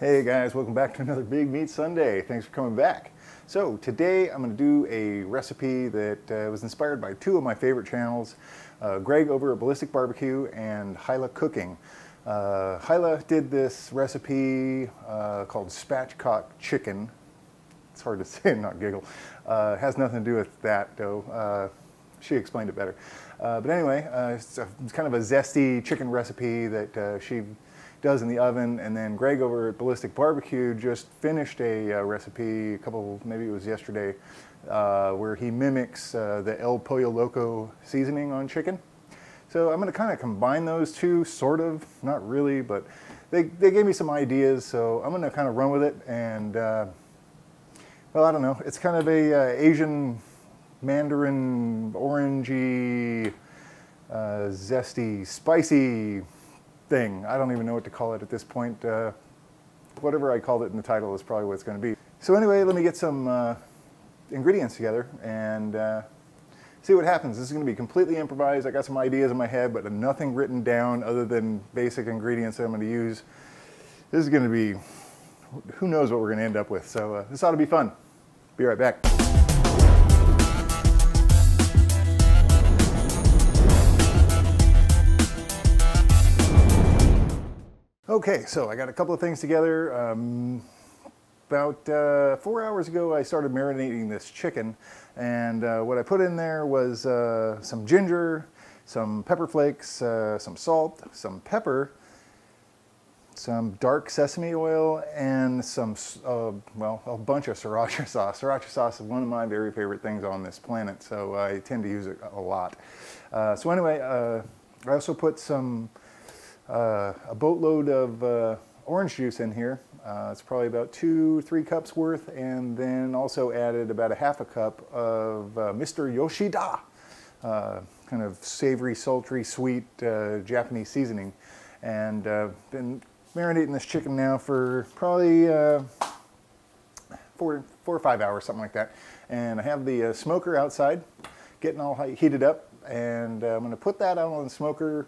Hey guys, welcome back to another Big Meat Sunday. Thanks for coming back. So today I'm going to do a recipe that was inspired by two of my favorite channels, Greg over at Ballistic BBQ and HilahCooking. Hilah did this recipe called spatchcock chicken. It's hard to say and not giggle. It has nothing to do with that though. She explained it better. But anyway, it's kind of a zesty chicken recipe that she does in the oven, and then Greg over at Ballistic BBQ just finished a recipe maybe it was yesterday, where he mimics the El Pollo Loco seasoning on chicken. So I'm going to kind of combine those two, sort of, not really, but they gave me some ideas, so I'm going to kind of run with it. And well, I don't know, it's kind of a Asian mandarin orangey, zesty, spicy thing. I don't even know what to call it at this point. Whatever I called it in the title is probably what it's going to be. So anyway, let me get some ingredients together and see what happens. This is going to be completely improvised. I got some ideas in my head, but nothing written down other than basic ingredients that I'm going to use. This is going to be, who knows what we're going to end up with. So this ought to be fun. Be right back. Okay, so I got a couple of things together. About 4 hours ago I started marinating this chicken, and what I put in there was some ginger, some pepper flakes, some salt, some pepper, some dark sesame oil, and some, well, a bunch of sriracha sauce. Sriracha sauce is one of my very favorite things on this planet, so I tend to use it a lot. So anyway, I also put some a boatload of orange juice in here. It's probably about 2-3 cups worth, and then also added about a half a cup of Mr. Yoshida, kind of savory, sultry, sweet Japanese seasoning. And been marinating this chicken now for probably 4 or 5 hours, something like that. And I have the smoker outside getting all heated up, and I'm going to put that out on the smoker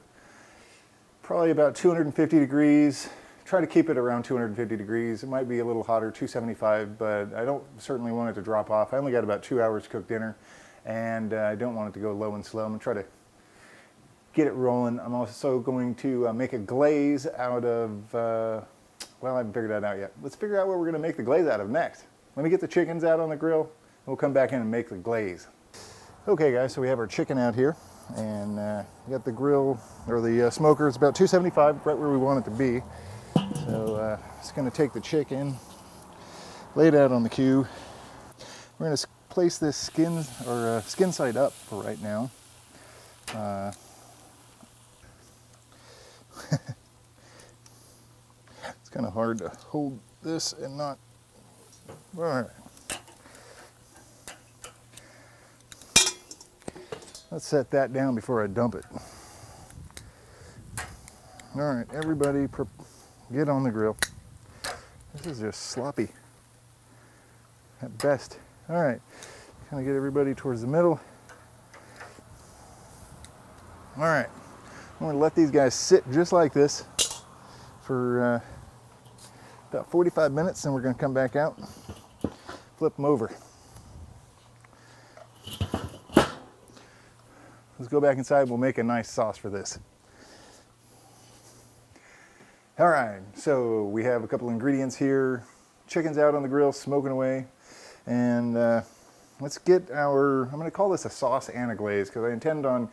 probably about 250 degrees. Try to keep it around 250 degrees. It might be a little hotter, 275, but I don't certainly want it to drop off. I only got about 2 hours to cook dinner, and I don't want it to go low and slow. I'm gonna try to get it rolling. I'm also going to make a glaze out of, well, I haven't figured that out yet. Let's figure out what we're gonna make the glaze out of next. Let me get the chickens out on the grill, and we'll come back in and make the glaze. Okay guys, so we have our chicken out here, and we got the grill, or the smoker. It's about 275, right where we want it to be. So it's going to take the chicken, lay it out on the cube. We're going to place this skin side up for right now. It's kind of hard to hold this and not. All right. Let's set that down before I dump it. All right, everybody get on the grill. This is just sloppy at best. All right, kind of get everybody towards the middle. All right, I'm gonna let these guys sit just like this for about 45 minutes, then we're gonna come back out, flip them over. Let's go back inside, we'll make a nice sauce for this. All right, so we have a couple ingredients here. Chicken's out on the grill, smoking away. And let's get I'm gonna call this a sauce and a glaze, because I intend on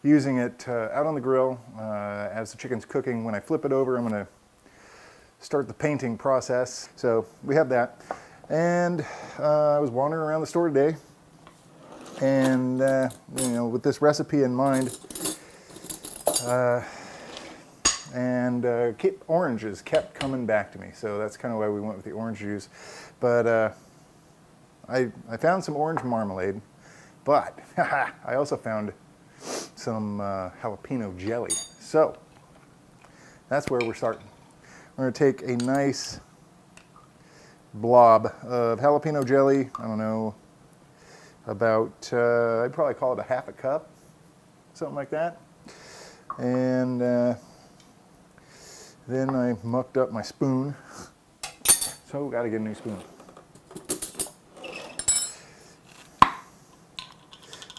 using it out on the grill as the chicken's cooking. When I flip it over, I'm gonna start the painting process. So we have that. And I was wandering around the store today, and you know, with this recipe in mind, oranges kept coming back to me, so that's kind of why we went with the orange juice. But I found some orange marmalade, but I also found some jalapeno jelly. So that's where we're starting. We're going to take a nice blob of jalapeno jelly. I don't know, about, I'd probably call it a half a cup, something like that. And then I mucked up my spoon So gotta get a new spoon.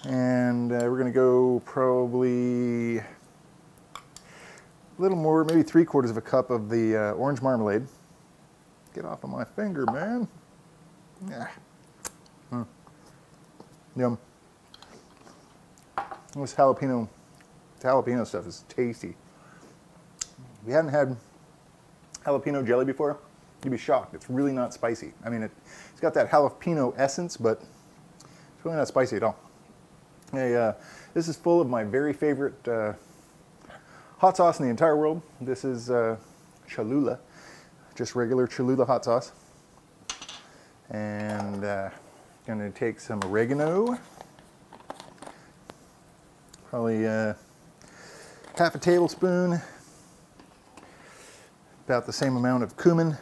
And we're gonna go probably a little more, maybe 3/4 of a cup of the orange marmalade. Get off of my finger, man. Yeah. Yum. This jalapeno stuff is tasty. If you hadn't had jalapeno jelly before, you'd be shocked. It's really not spicy. I mean, it's got that jalapeno essence, but it's really not spicy at all. Hey, this is full of my very favorite hot sauce in the entire world. This is Cholula, just regular Cholula hot sauce. And gonna take some oregano, probably half a tablespoon, about the same amount of cumin,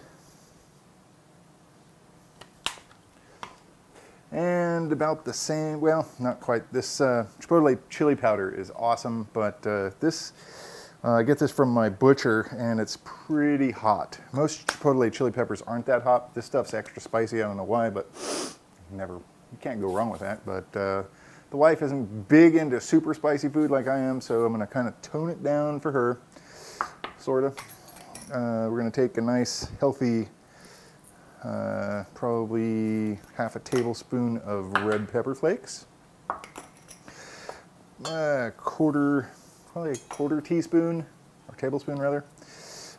and about the same, well, not quite. This chipotle chili powder is awesome, but I get this from my butcher, and it's pretty hot. Most chipotle chili peppers aren't that hot. This stuff's extra spicy. I don't know why, but you can't go wrong with that. But the wife isn't big into super spicy food like I am, so I'm going to kind of tone it down for her, sort of. We're going to take a nice, healthy, probably half a tablespoon of red pepper flakes, probably a 1/4 teaspoon, or tablespoon rather,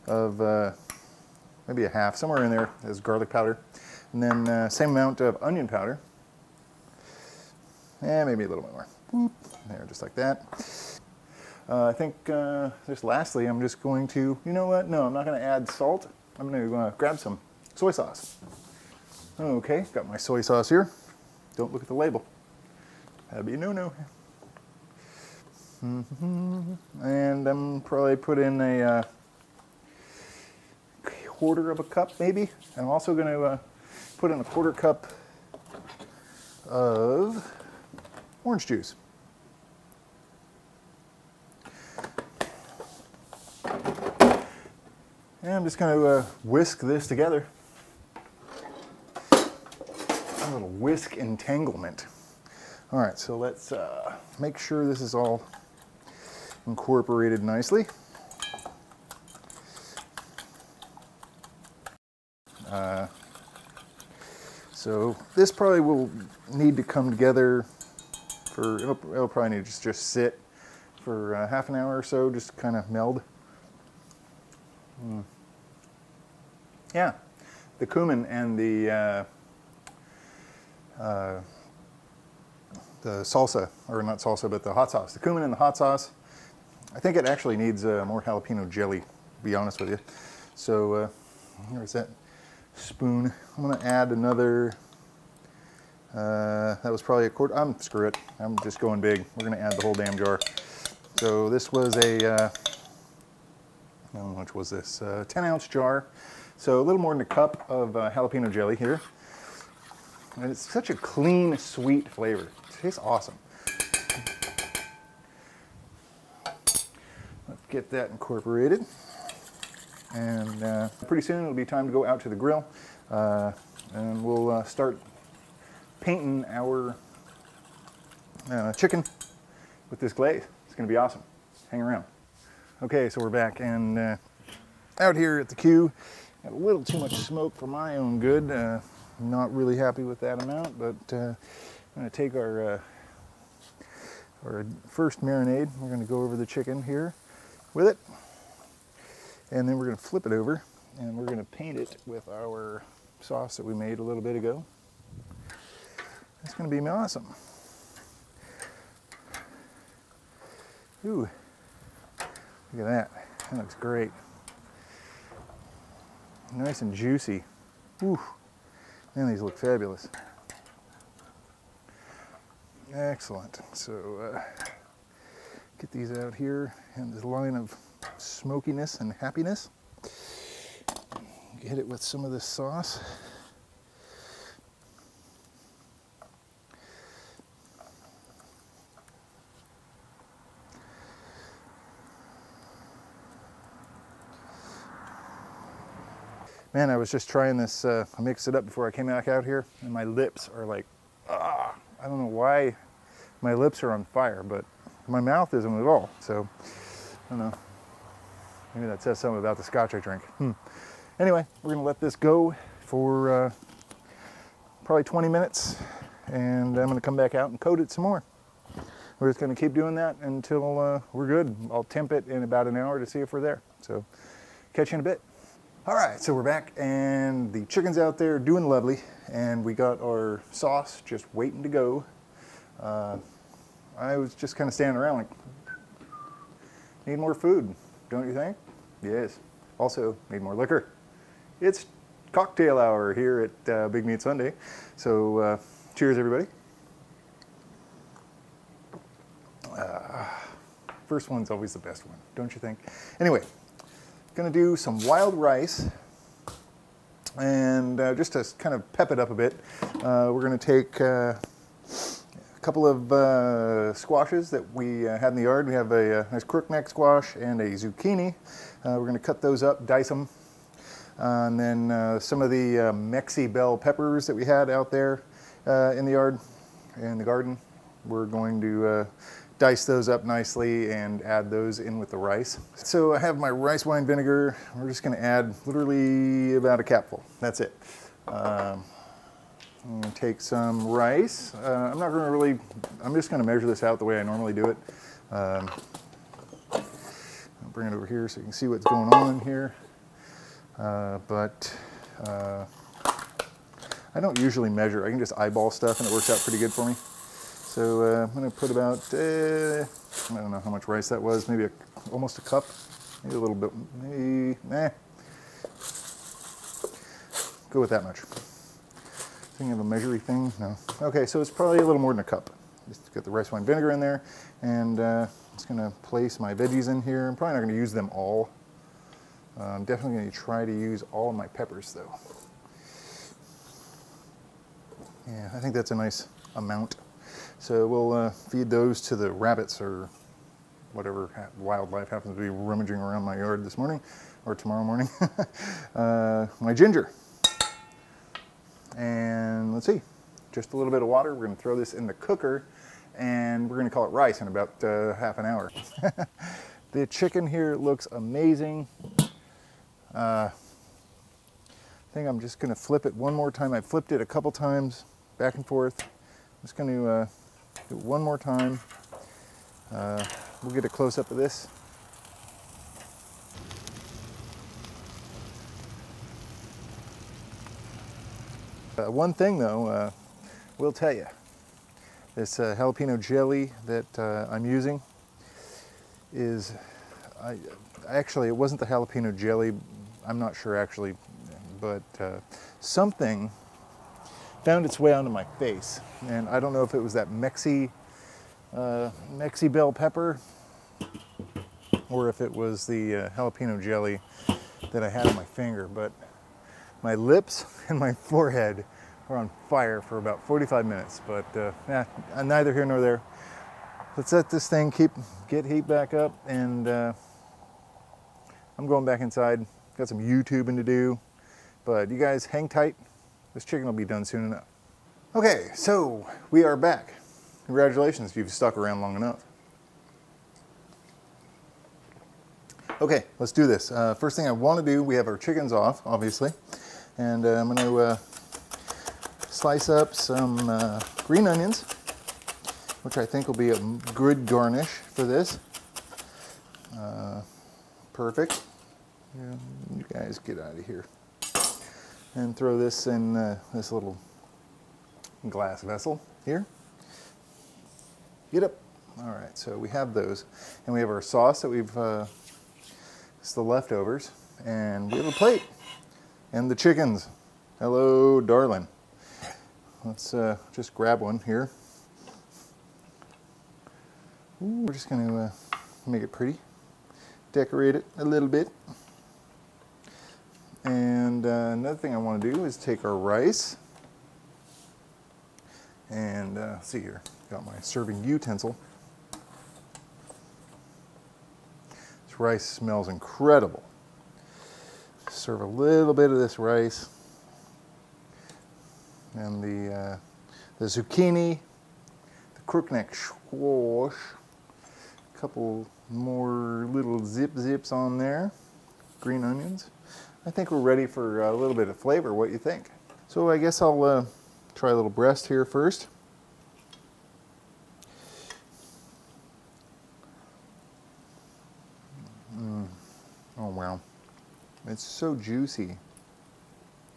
of maybe a half, somewhere in there is garlic powder. And then same amount of onion powder. And maybe a little bit more. Boop. There, just like that. I think just lastly, I'm just going to, you know what? No, I'm not going to add salt. I'm going to grab some soy sauce. Okay, got my soy sauce here. Don't look at the label. That'd be a no-no. And I'm probably put in a 1/4 of a cup, maybe. I'm also going to put in a 1/4 cup of orange juice. And I'm just going to whisk this together. A little whisk entanglement. All right, so let's make sure this is all incorporated nicely. So this probably will need to come together for, it'll probably need to just sit for half an hour or so, just kind of meld. Yeah, the cumin and the salsa, or not salsa, but the hot sauce. The cumin and the hot sauce, I think it actually needs more jalapeno jelly, to be honest with you. So here's that spoon. I'm going to add another, that was probably a 1/4, screw it, I'm just going big. We're going to add the whole damn jar. So this was a, how much was this? 10-ounce jar. So a little more than a cup of jalapeno jelly here. And it's such a clean, sweet flavor. It tastes awesome. Let's get that incorporated. And pretty soon it'll be time to go out to the grill. And we'll start painting our chicken with this glaze. It's going to be awesome. Hang around. Okay, so we're back, and out here at the Q, got a little too much smoke for my own good. Not really happy with that amount, but I'm going to take our first marinade. We're going to go over the chicken here with it, and then we're going to flip it over, and we're going to paint it with our sauce that we made a little bit ago. It's going to be awesome. Ooh, look at that. That looks great. Nice and juicy. Ooh, man, these look fabulous. Excellent. So get these out here, and this line of smokiness and happiness. Hit it with some of this sauce. Man, I was just trying this, I mixed it up before I came back out here, and my lips are like, I don't know why my lips are on fire, but my mouth isn't at all. So, I don't know. Maybe that says something about the scotch I drink. Anyway, we're gonna let this go for probably 20 minutes, and I'm gonna come back out and coat it some more. We're just gonna keep doing that until we're good. I'll temp it in about an hour to see if we're there. So, catch you in a bit. All right, so we're back, and the chicken's out there doing lovely, and we got our sauce just waiting to go. I was just kind of standing around like, need more food, don't you think? Yes. Also, need more liquor. It's cocktail hour here at Big Meat Sunday, so cheers, everybody. First one's always the best one, don't you think? Anyway. Going to do some wild rice, and just to kind of pep it up a bit, we're going to take a couple of squashes that we had in the yard. We have a nice crookneck squash and a zucchini. We're going to cut those up, dice them, and then some of the Mexi bell peppers that we had out there in the yard, in the garden. We're going to dice those up nicely and add those in with the rice. So I have my rice wine vinegar. We're just going to add literally about a capful. That's it. I'm going to take some rice. I'm not going to really, I'm just going to measure this out the way I normally do it. I'll bring it over here so you can see what's going on in here. I don't usually measure. I can just eyeball stuff and it works out pretty good for me. So I'm going to put about, I don't know how much rice that was, maybe almost a cup, maybe a little bit, maybe, go with that much. Thinking of a measuring thing? No. Okay, so it's probably a little more than a cup. Just get the rice wine vinegar in there, and I'm just going to place my veggies in here. I'm probably not going to use them all. I'm definitely going to try to use all of my peppers, though. Yeah, I think that's a nice amount. So we'll feed those to the rabbits or whatever wildlife happens to be rummaging around my yard this morning or tomorrow morning. My ginger. And let's see, just a little bit of water. We're going to throw this in the cooker, and we're going to call it rice in about half an hour. The chicken here looks amazing. I think I'm just going to flip it one more time. I flipped it a couple times back and forth. I'm just going to do it one more time. We'll get a close-up of this. One thing though, we'll tell you, this jalapeno jelly that I'm using is, actually it wasn't the jalapeno jelly, I'm not sure actually, but something found its way onto my face, and I don't know if it was that Mexi bell pepper or if it was the jalapeno jelly that I had on my finger, but my lips and my forehead were on fire for about 45 minutes, but neither here nor there. Let's let this thing get heat back up, and I'm going back inside. Got some YouTubing to do, but you guys hang tight. This chicken will be done soon enough. Okay, so we are back. Congratulations if you've stuck around long enough. Okay, let's do this. First thing I want to do, we have our chickens off, obviously, and I'm going to slice up some green onions, which I think will be a good garnish for this. Perfect. Yeah, you guys get out of here. And throw this in this little glass vessel here. Get up. All right, so we have those. And we have our sauce that we've, it's the leftovers. And we have a plate. And the chickens. Hello, darling. Let's just grab one here. Ooh, we're just going to make it pretty. Decorate it a little bit. And another thing I want to do is take our rice and see here, got my serving utensil. This rice smells incredible. serve a little bit of this rice and the zucchini, the crookneck squash, a couple more little zips on there, green onions. I think we're ready for a little bit of flavor. What do you think? So I guess I'll try a little breast here first. Oh wow, it's so juicy.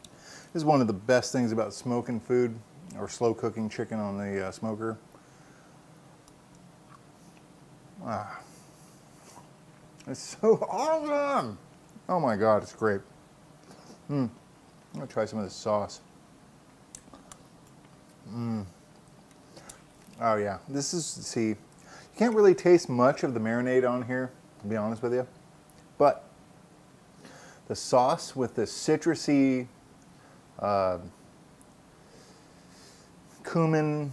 This is one of the best things about smoking food or slow cooking chicken on the smoker. Ah, it's so awesome. Oh my God, it's great. I'm gonna try some of this sauce. Oh yeah, this is, see, you can't really taste much of the marinade on here, to be honest with you. But the sauce with the citrusy cumin,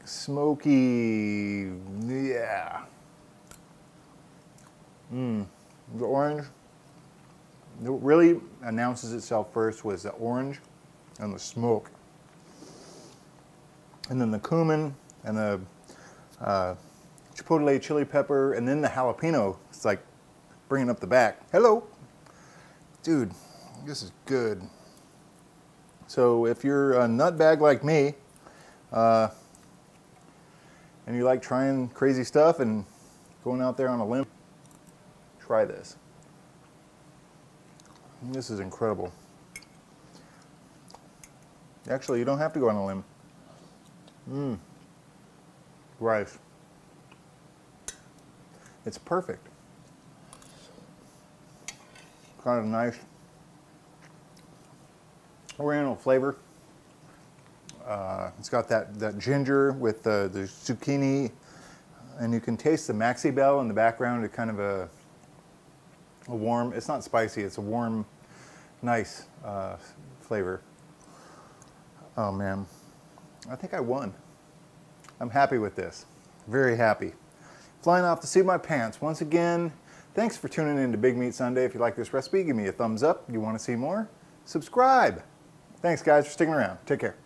smoky, yeah. The orange, what really announces itself first was the orange and the smoke. And then the cumin and the chipotle chili pepper, and then the jalapeno. It's like bringing up the back. Hello. Dude, this is good. So if you're a nutbag like me, and you like trying crazy stuff and going out there on a limb, try this. This is incredible. Actually, you don't have to go on a limb. Rice. It's perfect. Kind of nice oriental flavor. It's got that ginger with the zucchini, and you can taste the Maxi Bell in the background. It's kind of a warm, it's not spicy, it's a warm, nice flavor. Oh man, I think I won. I'm happy with this, very happy. Flying off the seat of my pants. Once again, thanks for tuning in to Big Meat Sunday. If you like this recipe, give me a thumbs up. You want to see more? Subscribe. Thanks guys for sticking around. Take care.